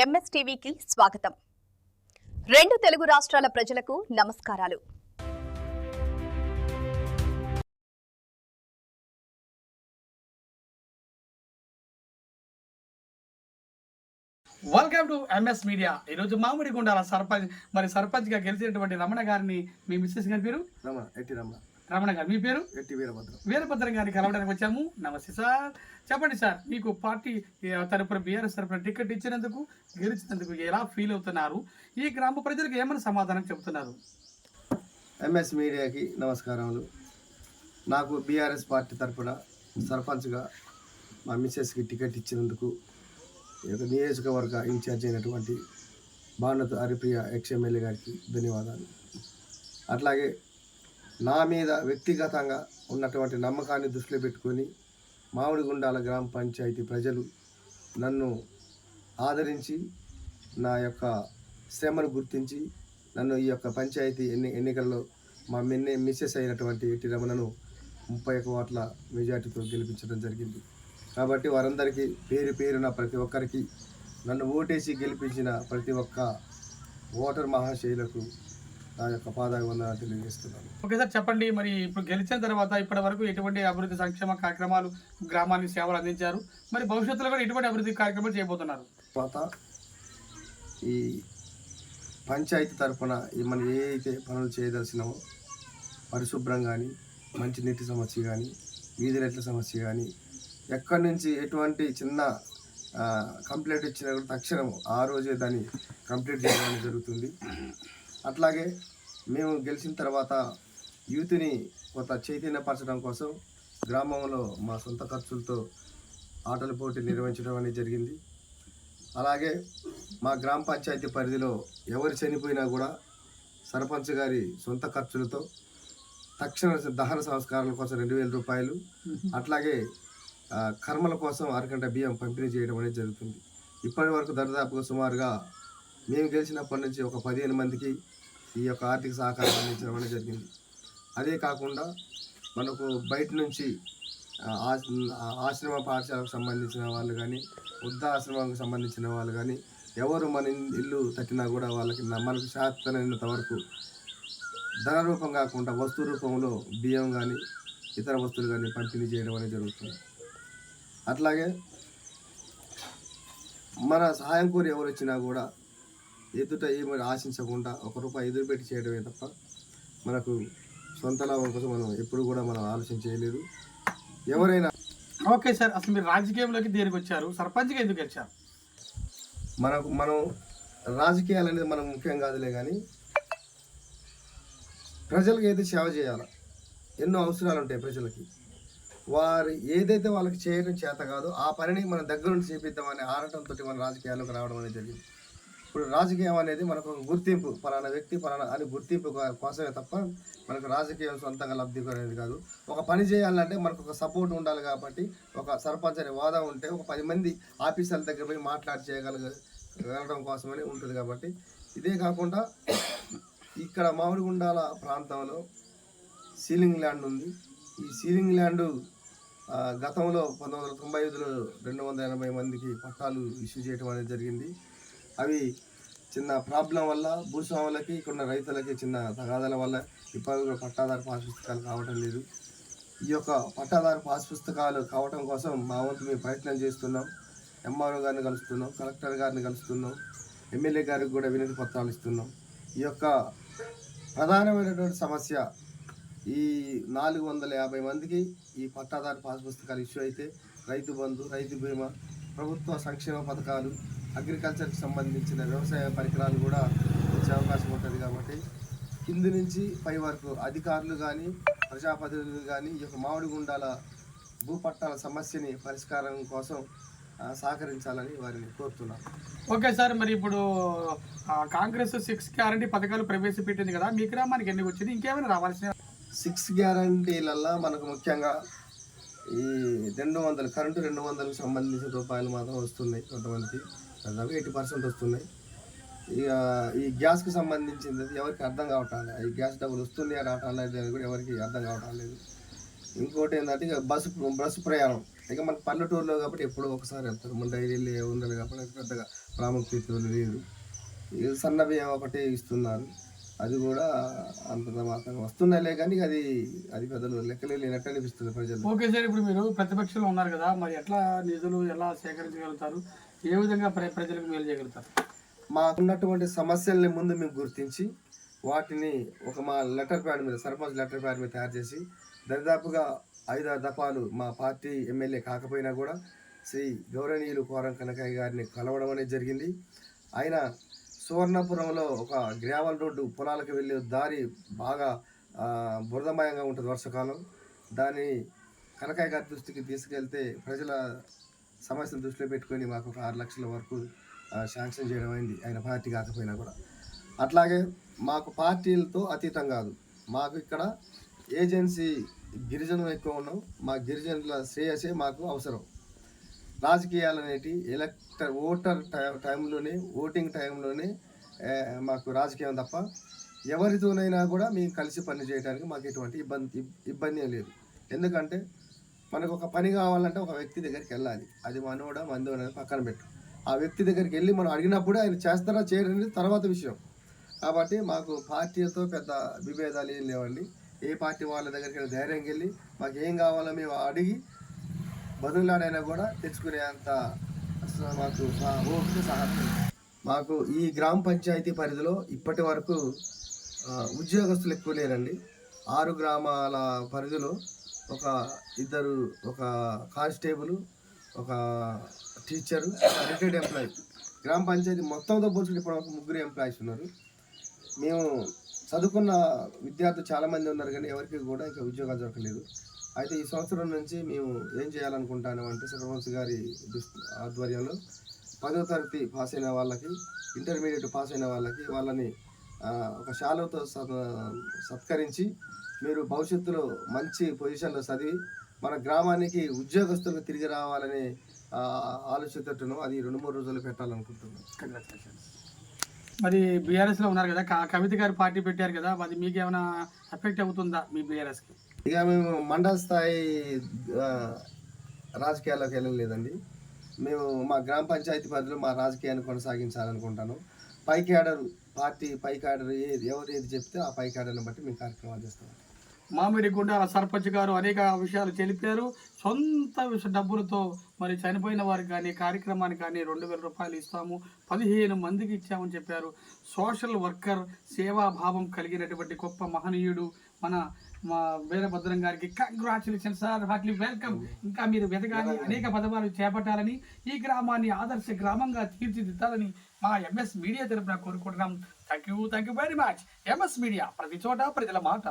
ఎంఎస్టీవీకి స్వాగతం. రెండు తెలుగు రాష్ట్రాల ప్రజలకు నమస్కారాలు. Welcome to MS media. ఈరోజు మామిడిగుండాల సర్పంచ్గా గెలిచినటువంటి రమణ గారిని, మీ మిస్సెస్ గారి పేరు రమణ గారు, మీ పేరు వీరభద్రం గారిని కలవడానికి వచ్చాము. నమస్తే సార్. చెప్పండి సార్, మీకు పార్టీ తరపున బీఆర్ఎస్ తరపున టికెట్ ఇచ్చినందుకు, గెలిచినందుకు ఎలా ఫీల్ అవుతున్నారు? ఈ గ్రామ ప్రజలకు ఏమైనా సమాధానం చెబుతున్నారు? ఎంఎస్ మీడియాకి నమస్కారములు. నాకు బీఆర్ఎస్ పార్టీ తరపున సర్పంచ్గా మా మిస్సెస్కి టికెట్ ఇచ్చినందుకు నియోజకవర్గ ఇన్ఛార్జ్ అయినటువంటి భానుత హరిప్రియ ఎక్స్ఎమ్మెల్యే గారికి ధన్యవాదాలు. అట్లాగే నా మీద వ్యక్తిగతంగా ఉన్నటువంటి నమ్మకాన్ని దృష్టిలో పెట్టుకొని మామిడిగుండాల గ్రామ పంచాయతీ ప్రజలు నన్ను ఆదరించి, నా యొక్క శ్రమను గుర్తించి నన్ను ఈ యొక్క పంచాయతీ ఎన్నికల్లో మా మిస్సెస్ అయినటువంటి ఎట్టి రమణను 31 ఓట్ల మెజార్టీతో గెలిపించడం జరిగింది. కాబట్టి వారందరికీ పేరున ప్రతి ఒక్కరికి, నన్ను ఓటేసి గెలిపించిన ప్రతి ఒక్క ఓటర్ మహాశైలకు నా యొక్క పాదాభివందనాలు తెలియజేస్తున్నాను. ఓకే సార్, చెప్పండి, మరి ఇప్పుడు గెలిచిన తర్వాత ఇప్పటి వరకు ఎటువంటి అభివృద్ధి సంక్షేమ కార్యక్రమాలు, గ్రామానికి సేవలు అందించారు? మరి భవిష్యత్తులో కూడా ఎటువంటి అభివృద్ధి కార్యక్రమాలు చేయబోతున్నారు? తర్వాత ఈ పంచాయతీ తరఫున మనం ఏ అయితే పనులు చేయదలసినామో, పరిశుభ్రం కానీ, మంచినీటి సమస్య కానీ, వీధి లైట్ల సమస్య కానీ, ఎక్కడి నుంచి ఎటువంటి చిన్న కంప్లైంట్ ఇచ్చినా కూడా తక్షణం ఆ రోజే దాన్ని కంప్లీట్ చేయడం జరుగుతుంది. అట్లాగే మేము గెలిచిన తర్వాత యూత్ని కొంత చైతన్యపరచడం కోసం గ్రామంలో మా సొంత ఖర్చులతో ఆటల పోటీ నిర్వహించడం అనేది జరిగింది. అలాగే మా గ్రామ పంచాయతీ పరిధిలో ఎవరు చనిపోయినా కూడా సర్పంచ్ గారి సొంత ఖర్చులతో తక్షణ దహన సంస్కారాల కోసం 2000 రూపాయలు, అట్లాగే కర్మల కోసం అరగంట బియ్యం పంపిణీ చేయడం అనేది జరుగుతుంది. ఇప్పటి వరకు దరిదాపుగా సుమారుగా మేము గెలిచినప్పటి నుంచి ఒక 15 మందికి ఈ యొక్క ఆర్థిక సహకారం అందించడం అనేది జరిగింది. అదే కాకుండా మనకు బయట నుంచి ఆశ్రమ పాఠశాలకు సంబంధించిన వాళ్ళు కానీ, వృద్ధాశ్రమానికి సంబంధించిన వాళ్ళు కానీ, ఎవరు మన ఇల్లు తట్టినా కూడా వాళ్ళకి మనకు శాతమైనంత వరకు ధన రూపం కాకుండా వస్తు రూపంలో బియ్యం కానీ, ఇతర వస్తువులు కానీ పంపిణీ చేయడం అనేది జరుగుతుంది. అట్లాగే మన సహాయం కోరి ఎవరు వచ్చినా కూడా ఎదుట ఏమి ఆశించకుండా ₹1 ఎదురు పెట్టి చేయడమే తప్ప మనకు సొంత లాభం కోసం మనం ఎప్పుడు కూడా మనం ఆలోచన చేయలేదు. ఎవరైనా ఓకే సార్, అసలు మీరు రాజకీయంలోకి దేనికి వచ్చారు? సర్పంచ్గా ఎందుకు వచ్చారు? మనం రాజకీయాలు అనేది మనం ముఖ్యం కాదులే, కానీ ప్రజలకు అయితే సేవ చేయాలి. ఎన్నో అవసరాలు ఉంటాయి ప్రజలకి. వారు ఏదైతే వాళ్ళకి చేయడం చేత కాదో ఆ పనిని మనం దగ్గర నుండి చేపిద్దామనే ఆరాటంతో మన రాజకీయాల్లోకి రావడం అనేది జరిగింది. ఇప్పుడు రాజకీయం అనేది మనకు ఒక గుర్తింపు, పలానా వ్యక్తి పలానా అని గుర్తింపు కోసమే తప్ప మనకు రాజకీయం సొంతంగా లబ్ధి అనేది కాదు. ఒక పని చేయాలంటే మనకు ఒక సపోర్ట్ ఉండాలి. కాబట్టి ఒక సర్పంచ్ అనే హోదా ఉంటే ఒక 10 మంది ఆఫీసర్ల దగ్గర పోయి మాట్లాడి చేయగలగడం కోసమని ఉంటుంది. కాబట్టి ఇదే కాకుండా ఇక్కడ మామిడిగుండాల ప్రాంతంలో సీలింగ్ ల్యాండ్ ఉంది. ఈ సీలింగ్ ల్యాండ్ గతంలో 1995లో 280 మందికి పట్టాలు ఇష్యూ చేయడం అనేది జరిగింది. అవి చిన్న ప్రాబ్లం వల్ల భూస్వాములకి, ఇక్కడ రైతులకి చిన్న తగాదాల వల్ల ఇప్పటివరకు పట్టాదారు పాస్ పుస్తకాలు కావటం లేదు. ఈ యొక్క పట్టాదారు పాస్ పుస్తకాలు కావటం కోసం మా వంతు మేము ప్రయత్నం చేస్తున్నాం. ఎంఆర్ఓ గారిని కలుస్తున్నాం, కలెక్టర్ గారిని కలుస్తున్నాం, ఎమ్మెల్యే గారికి కూడా వినతి పత్రాలు ఇస్తున్నాం. ఈ యొక్క ప్రధానమైనటువంటి సమస్య, ఈ 450 మందికి ఈ పట్టాదారు పాస్ పుస్తకాలు ఇష్యూ అయితే రైతు బంధు, రైతు బీమా, ప్రభుత్వ సంక్షేమ పథకాలు, అగ్రికల్చర్కి సంబంధించిన వ్యవసాయ పరికరాలు కూడా వచ్చే అవకాశం ఉంటుంది. కాబట్టి కింది నుంచి పై వరకు అధికారులు కానీ, ప్రజాప్రతినిధులు కానీ ఈ యొక్క మామిడిగుండాల భూపట్టాల సమస్యని పరిష్కారం కోసం సహకరించాలని వారిని కోరుతున్నాను. ఓకే సార్, మరి ఇప్పుడు కాంగ్రెస్ 6 గ్యారంటీ పథకాలు ప్రవేశపెట్టింది కదా, మీ గ్రామానికి ఎన్ని వచ్చింది? ఇంకేమైనా రావాల్సిన 6 గ్యారంటీలల్లో మనకు ముఖ్యంగా ఈ 200 కరెంటు 200కు సంబంధించిన రూపాయలు మాత్రం వస్తున్నాయి. కొంతమందికి దాదాపు 80% వస్తున్నాయి. ఇక ఈ గ్యాస్కి సంబంధించింది ఎవరికి అర్థం కావటం లేదు. ఈ గ్యాస్ డబ్బులు వస్తున్నాయి రావటం లేదు అని కూడా ఎవరికి అర్థం కావటం లేదు. ఇంకోటి ఏంటంటే ఇక బస్సు ప్రయాణం, ఇక మనకు పల్లెటూరులో కాబట్టి ఎప్పుడో ఒకసారి వెళ్తారు. మన డైరీలు ఉండదు కాబట్టి పెద్దగా ప్రాముఖ్యత లేదు. ఈ సన్న బియ్యం ఒకటి ఇస్తున్నారు, అది కూడా అంత మాత్రం వస్తున్నాయిలే కానీ అది అది పెద్దలు లెక్కలే లేనట్టు అనిపిస్తుంది ప్రజలు. ఓకే సార్, ఇప్పుడు మీరు ప్రతిపక్షంలో ఉన్నారు కదా, మరి ఎట్లా నిధులు ఎలా సేకరించగలుగుతారు, ఏ విధంగా ప్రజలకు మేలు చేయగలుగుతారు? మాకున్నటువంటి సమస్యల్ని ముందు మేము గుర్తించి వాటిని ఒక మా లెటర్ ప్యాడ్ మీద, సర్పంచ్ లెటర్ ప్యాడ్ మీద తయారు చేసి దరిదాపుగా 5-6 దఫాలు మా పార్టీ ఎమ్మెల్యే కాకపోయినా కూడా శ్రీ గౌరవనీయులు కోరం కనకయ్య గారిని కలవడం అనేది జరిగింది. ఆయన సువర్ణపురంలో ఒక గ్రావెల్ రోడ్డు పొలాలకు వెళ్ళే దారి బాగా బురదమయంగా ఉంటుంది వర్షాకాలం. దాన్ని కనకయ్య గారి దృష్టికి తీసుకెళ్తే ప్రజల సమస్యలు దృష్టిలో పెట్టుకొని మాకు ఒక 6 లక్షల వరకు శాంక్షన్ చేయడం అయింది, ఆయన పార్టీ కాకపోయినా కూడా. అట్లాగే మాకు పార్టీలతో అతీతం కాదు, మాకు ఇక్కడ ఏజెన్సీ గిరిజనం ఎక్కువ ఉన్నాం, మా గిరిజనుల శ్రేయసే మాకు అవసరం. రాజకీయాలు అనేటి ఓటింగ్ టైంలోనే మాకు రాజకీయం తప్ప ఎవరితోనైనా కూడా మేము కలిసి పని చేయడానికి మాకు ఎటువంటి ఇబ్బంది లేదు. ఎందుకంటే మనకు ఒక పని కావాలంటే ఒక వ్యక్తి దగ్గరికి వెళ్ళాలి, అది మనోడా మందో అనేది పక్కన పెట్టు. ఆ వ్యక్తి దగ్గరికి వెళ్ళి మనం అడిగినప్పుడే ఆయన చేస్తారా చేయడానికి తర్వాత విషయం. కాబట్టి మాకు పార్టీలతో పెద్ద విభేదాలు ఏం లేవండి. ఏ పార్టీ వాళ్ళ దగ్గరికి ధైర్యంగా వెళ్ళి మాకు ఏం కావాలో మేము అడిగి బదులాడైనా కూడా తెచ్చుకునే అంత మాకు ఓపిక సాహసం. మాకు ఈ గ్రామ పంచాయతీ పరిధిలో ఇప్పటి వరకు ఉద్యోగస్తులు ఎక్కువ లేరండి. 6 గ్రామాల పరిధిలో ఒక 2 ఒక కానిస్టేబుల్, ఒక టీచరు, రిటైర్డ్ ఎంప్లాయీ. గ్రామ పంచాయతీ మొత్తంతో పోల్చుకుంటే ఇప్పుడు ఒక 3 ఎంప్లాయీస్ ఉన్నారు. మేము చదువుకున్న విద్యార్థులు చాలామంది ఉన్నారు కానీ ఎవరికి కూడా ఇంకా ఉద్యోగాలు దొరకలేదు. అయితే ఈ సంవత్సరం నుంచి మేము ఏం చేయాలనుకుంటాను అంటే సర్పంచ్ గారి ఆధ్వర్యంలో 10వ తరగతి పాస్ అయిన వాళ్ళకి, ఇంటర్మీడియట్ పాస్ అయిన వాళ్ళని ఒక శాలువతో సత్కరించి మీరు భవిష్యత్తులో మంచి పొజిషన్లో చదివి మన గ్రామానికి ఉద్యోగస్తులకు తిరిగి రావాలనే ఆలోచనతోను అది 2-3 రోజులు పెట్టాలనుకుంటున్నాం. మరి బీఆర్ఎస్లో ఉన్నారు కదా, కవిత గారు పార్టీ పెట్టారు కదా, అది మీకు ఏమైనా ఎఫెక్ట్ అవుతుందా మీ బీఆర్ఎస్కి? ఇక మేము మండల స్థాయి రాజకీయాల్లోకి వెళ్ళలేదండి. మేము మా గ్రామ పంచాయతీ పరిధిలో మా రాజకీయాన్ని కొనసాగించాలనుకుంటాను. పై క్యాడర్ పార్టీ పై క్యాడర్ ఎవరు ఏది చెప్తే ఆ పై క్యాడర్ని బట్టి మేము కార్యక్రమాలు చేస్తాం. మామిడిగుండాల సర్పంచ్ గారు అనేక విషయాలు తెలిపారు. సొంత డబ్బులతో మరి చనిపోయిన వారికి కానీ కార్యక్రమానికి కానీ 2,000 రూపాయలు ఇస్తాము, 15 మందికి ఇచ్చామని చెప్పారు. సోషల్ వర్కర్, సేవాభావం కలిగినటువంటి గొప్ప మహనీయుడు మా వీరభద్రం గారికి కంగ్రాచులేషన్ సార్, హార్ట్లీ వెల్కమ్. ఇంకా మీరు వెతగాలి, అనేక పదవాలు చేపట్టాలని, ఈ గ్రామాన్ని ఆదర్శ గ్రామంగా తీర్చిదిద్దాలని మా ఎంఎస్ మీడియా తరపున కోరుకుంటున్నాం. Thank you very much. MS media, ప్రతి చోట ప్రజల మాట.